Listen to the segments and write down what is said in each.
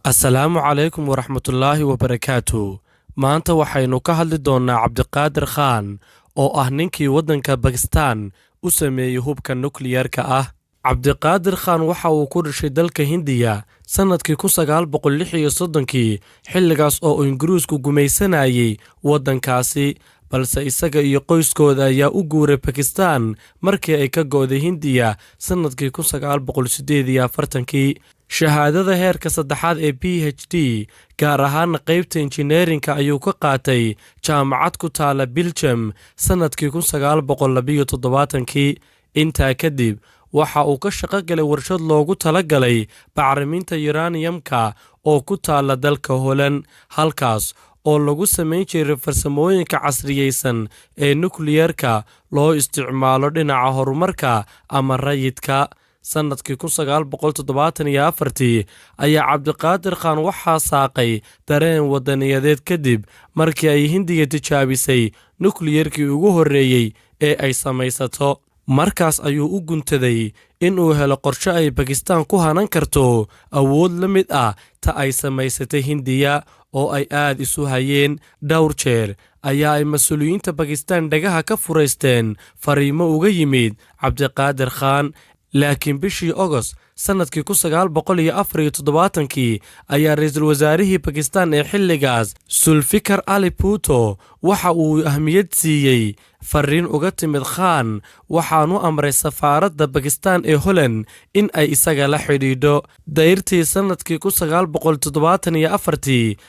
asalaamu calaykum waraxmatullaahi wabarakaatu. maanta waxaynu ka hadli doonnaa cabdiqaadir khaan oo ah ninkii waddanka bakistaan u sameeyey hubka nukliyarka ah. cabdiqaadir khaan waxa uu ku dhashay dalka hindiya sannadkii kii xilligaas oo ingiriisku gumaysanayay waddankaasi, balse isaga iyo qoyskooda ayaa u guuray bakistaan markii ay ka go'day hindiya sannadkii kii. shahaadada heerka saddexaad ee PhD gaar ahaana qaybta injineerinka ayuu ka qaatay jaamacad ku taala Belgium sannadkii kii. intaa kadib waxa uu ka shaqo galay warshad loogu talagalay bacriminta yuraniyamka oo ku taala dalka Holland, halkaas oo lagu samayn jiray farsamooyinka casriyeysan ee nukliyarka loo isticmaalo dhinaca horumarka ama rayidka. sannadkii ayaa cabdiqaadir khaan waxaa saaqay dareen wadaniyadeed kadib markii ay hindiya tijaabisay nukliyarkii ugu horreeyey ee ay samaysato. markaas ayuu u guntaday inuu helo qorshe ay bakistaan ku hanan karto awood la mid ah ta ay samaysatay hindiya oo ay aad isu hayeen. dhowr jeer ayaa ay mas-uuliyiinta bakistaan dhagaha ka furaysteen fariimo uga yimid cabdiqaadir khaan, laakiin bishii Agost sannadkii kii ayaa ra'iisul wasaarihii bakistaan ee xilligaas Zulfikar Ali Bhutto waxa uu ahmiyad siiyey fariin uga timid khaan, waxaanu amray safaaradda bakistaan ee Holland in ay isaga la xidhiidho. dayrtii sannadkii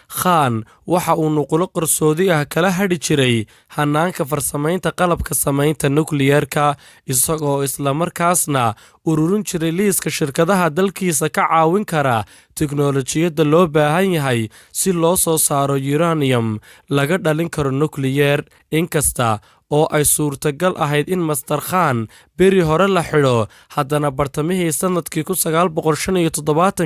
khaan waxa uu nuqulo qarsoodi ah kala hadhi jiray hanaanka farsamaynta qalabka samaynta nukliyarka, isagoo islamarkaasna ururin jiray liiska shirkadaha dalkiisa ka caawin kara tiknolojiyadda loo baahan yahay si loo soo saaro yuraniyam laga dhalin karo nukliyar. inkasta oo ay suurtagal ahayd in master khaan beri hore la xidho, haddana bartamihii sannadkii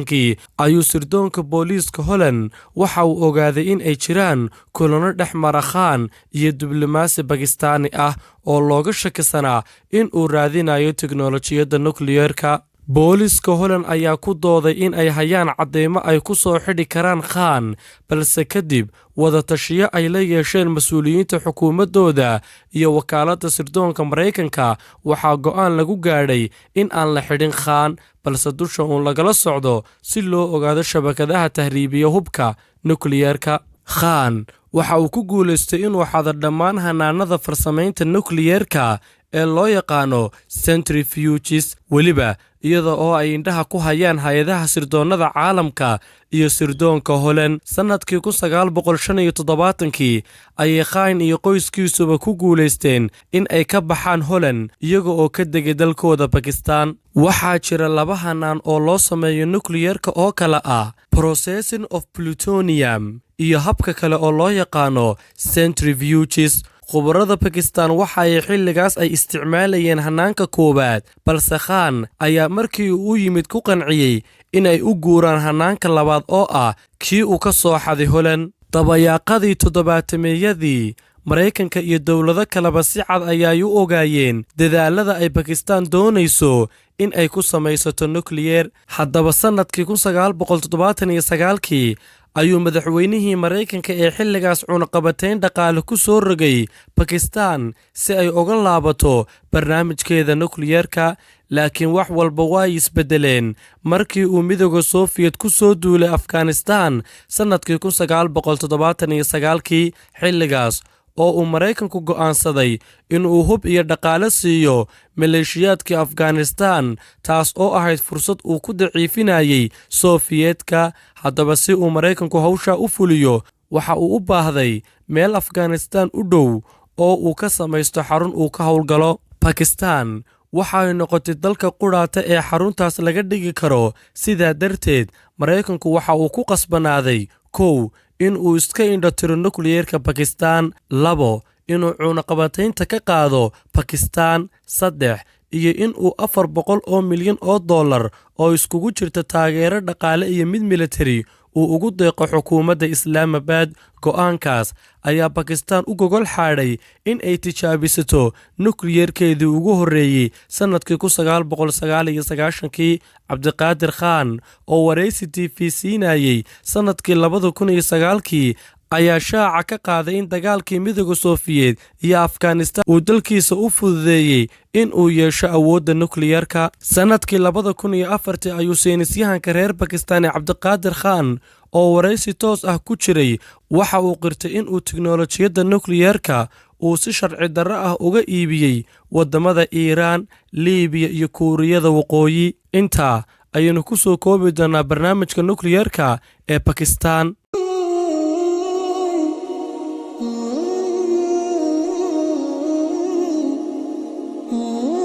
kii ayuu sirdoonka booliiska Holland waxa uu ogaaday in ay jiraan kulano dhex mara khaan iyo diblomaasi bakistaani ah oo looga shakisanaa in uu raadinayo tiknolojiyadda nukliyarka. booliiska Holland ayaa ku dooday in ay hayaan caddeymo ay ku soo xidhi karaan khaan, balse kadib wadatashiyo ay la yeesheen mas-uuliyiinta xukuumaddooda iyo wakaaladda sirdoonka Maraykanka waxaa go'aan lagu gaadhay in aan la xidhin khaan, balse dusha uun lagala socdo si loo ogaado shabakadaha tahriibiya hubka nukliyarka. khaan waxa uu ku guulaystay inuu xado dhammaan hanaanada farsamaynta nukliyarka ee loo yaqaano centrifuges, weliba iyada oo ay indhaha ku hayaan hay-adaha sirdoonnada caalamka iyo sirdoonka Holland. sannadkii kii ayay khaan iyo qoyskiisuba ku guulaysteen in ay ka baxaan Holland iyaga oo ka degay dalkooda bakistaan. waxaa jira laba hanaan oo loo sameeyo nukliyarka oo kale ah processing of plutonium iyo habka kale oo loo yaqaano centrifuges. khubarada bakistaan waxa ay xilligaas ay isticmaalayeen hanaanka koowaad, balse khaan ayaa markii uu yimid ku qanciyey inay u guuraan hanaanka labaad oo ah kii uu ka soo xaday Holland. dabayaaqadii toddobaatameyadii Maraykanka iyo dowlado kaleba si cad ayay u ogaayeen dadaalada ay bakistaan doonayso in ay ku samaysato nukliyar. haddaba sannadkii kii ayuu madaxweynihii Maraykanka ee xilligaas cunaqabatayn dhaqaale ku soo rogay bakistaan si ay uga laabato barnaamijkeeda nukliyarka, laakiin wax walba way isbedeleen markii uu midowga Soviet ku soo duulay Afghanistan sannadkii kii. xilligaas oo uu Maraykanku go'aansaday inuu hub iyo dhaqaale siiyo maleeshiyaadkii Afghanistan, taas oo ahayd fursad uu ku daciifinayay Sofiyeetka. haddaba si uu Maraykanku hawsha u fuliyo, waxa uu u baahday meel Afghanistan u dhow oo uu ka samaysto xarun uu ka howlgalo. bakistaan waxay noqotay dalka qudhaata ee xaruntaas laga dhigi karo, sidaa darteed Maraykanku waxa uu ku qasbanaaday 1 in uu iska indhatiro nukliyarka bakistaan, 2 inuu cunaqabataynta ka qaado bakistaan, 3 iyo in uu $400 milyan oo iskugu jirta taageero dhaqaale iyo mid militari uu ugu deeqo xukuumadda Islaamabad. Go'aankaas ayaa Bakistaan u gogol xaadhay in ay tijaabisato nukliyerkeedii ugu horreeyey sannadkii 1999. Cabdiqaadir Khan oo waraysi TV siinayay sannadkii 2009 ayaa shaaca ka qaaday in dagaalkii Midowga Soofiyeed iyo Afghanistan uu dalkiisa u fududeeyey in uu yeesho awoodda nukliyerka. Sannadkii 2004 ayuu saynisyahanka reer Bakistaan Cabdiqaadir Khan oo waraysi toos ah ku jiray waxa uu qirtay in uu tiknoolajiyadda nukliyerka uu si sharci darro ah uga iibiyey waddamada Iiraan, Liibiya iyo Kuuriyada Waqooyi. Intaa ayaynu ku soo koobi doonaa barnaamijka nukliyerka ee Bakistaan. Oh